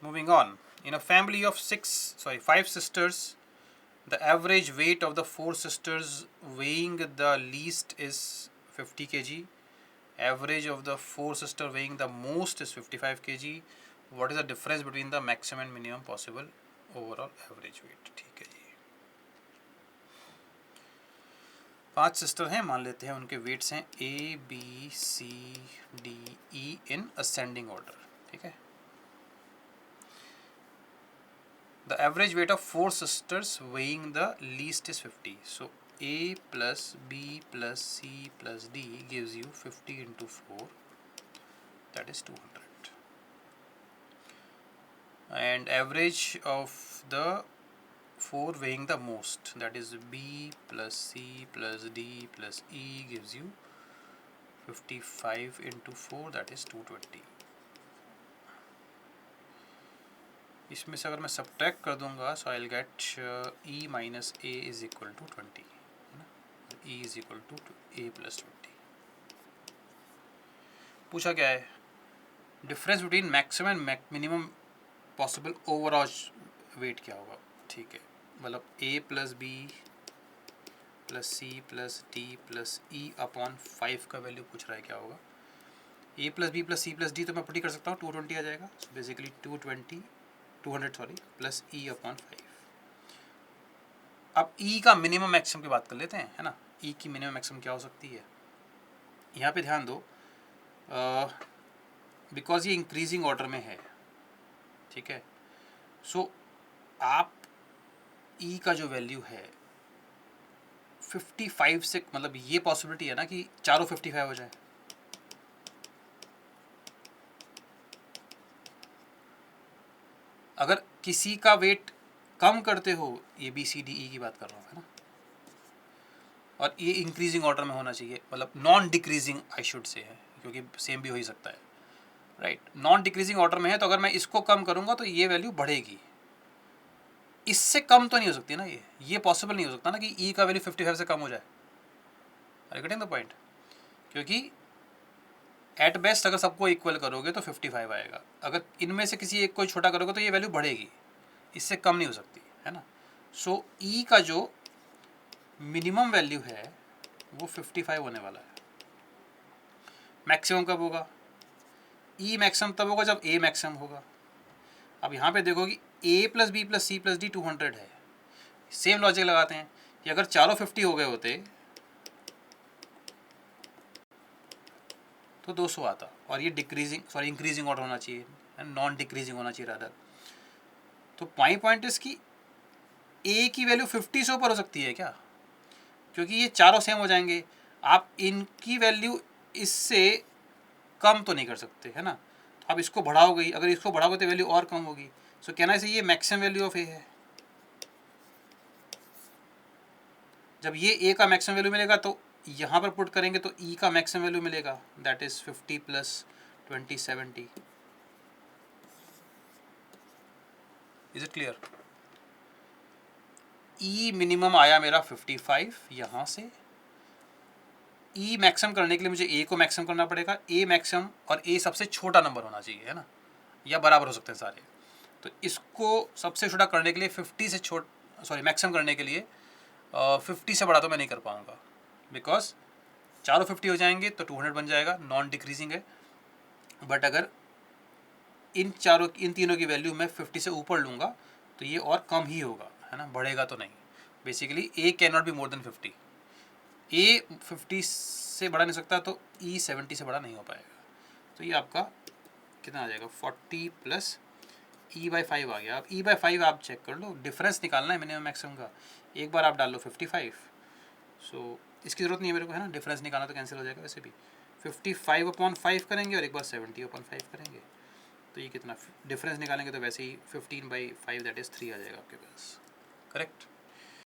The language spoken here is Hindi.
Moving on, in a family of 5 sisters, the average weight of the 4 sisters weighing the least is 50 kg. Average of the 4 sisters weighing the most is 55 kg. What is the difference between the maximum and minimum possible overall average weight? ठीक है जी, 5 सिस्टर हैं, मान लेते हैं उनके वेट्स हैं A B C D E in ascending order. ठीक है. The average weight of 4 sisters weighing the least is 50. So A plus B plus C plus D gives you 50 into 4, that is 200. And average of the 4 weighing the most, that is B plus C plus D plus E gives you 55 into 4, that is 220. इसमें से अगर मैं सब्ट्रैक्ट कर दूंगा so I will get E minus A is equal to 20, है ना. E is equal to A plus 20. पूछा क्या है, difference between maximum and minimum possible overall weight क्या होगा. ठीक है, मतलब A plus B plus C plus D plus E upon 5 का वैल्यू पूछ रहा है क्या होगा. A plus B plus C plus D तो मैं पुट कर सकता हूँ, 220 आ जाएगा. So basically 200 plus E upon 5. अब E का मिनिमम मैक्सिमम की बात कर लेते हैं, है ना. E की मिनिमम मैक्सिमम क्या हो सकती है, यहाँ पे ध्यान दो, बिकॉज ये इंक्रीजिंग ऑर्डर में है. ठीक है, सो आप E का जो वैल्यू है 55 से, मतलब ये पॉसिबिलिटी है ना कि चारों 55 हो जाए. अगर किसी का वेट कम करते हो, ये बी सी डी ई की बात कर रहा हूँ, है ना, और ये इंक्रीजिंग ऑर्डर में होना चाहिए, मतलब non decreasing I should say है, क्योंकि सेम भी हो ही सकता है, राइट. नॉन डिक्रीजिंग ऑर्डर में है, तो अगर मैं इसको कम करूँगा तो ये वैल्यू बढ़ेगी. इससे कम तो नहीं हो सकती ना, ये पॉसिबल नहीं हो सकता ना कि ई का वैल्यू 55 से कम हो जाए. Are you getting the point. क्योंकि एट बेस्ट अगर सबको इक्वल करोगे तो 55 आएगा, अगर इनमें से किसी एक को छोटा करोगे तो ये वैल्यू बढ़ेगी, इससे कम नहीं हो सकती, है ना. सो ई का जो मिनिमम वैल्यू है वो 55 होने वाला है. मैक्सिमम कब होगा, ई मैक्सिमम तब होगा जब ए मैक्सिमम होगा. अब यहाँ पे देखो कि A plus B plus C plus D 200 है. सेम लॉजिक लगाते हैं कि अगर चारों 50 हो गए होते तो 200 आता, और ये इंक्रीजिंग ऑर्डर होना चाहिए, नॉन डिक्रीजिंग होना चाहिए रादर. तो माई पॉइंट इज कि ए की वैल्यू 50 से ऊपर हो सकती है क्या, क्योंकि ये चारों सेम हो जाएंगे. आप इनकी वैल्यू इससे कम तो नहीं कर सकते, है ना. तो आप इसको बढ़ाओगे ही, अगर इसको बढ़ाओगे तो वैल्यू और कम होगी. सो कहना है ये मैक्सिमम वैल्यू ऑफ ए है. जब ये ए का मैक्सिमम वैल्यू मिलेगा तो यहाँ पर पुट करेंगे तो ई का मैक्सिमम वैल्यू मिलेगा, that is 50 plus 20 70. Is it clear. E minimum आया मेरा 55 यहाँ से. ई मैक्सिमम करने के लिए मुझे ए को मैक्सिमम करना पड़ेगा. ए मैक्सिमम और ए सबसे छोटा नंबर होना चाहिए, है ना, या बराबर हो सकते हैं सारे. तो इसको सबसे छोटा करने के लिए 50 से मैक्सिमम करने के लिए 50 से बड़ा तो मैं नहीं कर पाऊँगा, बिकॉज चारों 50 हो जाएंगे तो 200 बन जाएगा, नॉन डिक्रीजिंग है. बट अगर इन तीनों की वैल्यू मैं 50 से ऊपर लूँगा तो ये और कम ही होगा, है ना, बढ़ेगा तो नहीं. Basically A can not be more than 50. ए 50 से बड़ा नहीं सकता तो ई 70 से बड़ा नहीं हो पाएगा. तो ये आपका कितना आ जाएगा, 40 प्लस ई बाई 5 आ गया. अब ई बाई 5 आप चेक कर लो, डिफरेंस निकालना है मिनिमम मैक्सिमम का. एक बार आप डाल लो 55. सो इसकी ज़रूरत नहीं है मेरे को, है ना, डिफरेंस निकालना तो कैंसिल हो जाएगा वैसे भी. 55 अपॉन 5 करेंगे और एक बार 70 अपॉन 5 करेंगे, तो ये कितना डिफरेंस निकालेंगे तो वैसे ही 15/5 दैट इज़ 3 आ जाएगा आपके पास. करेक्ट.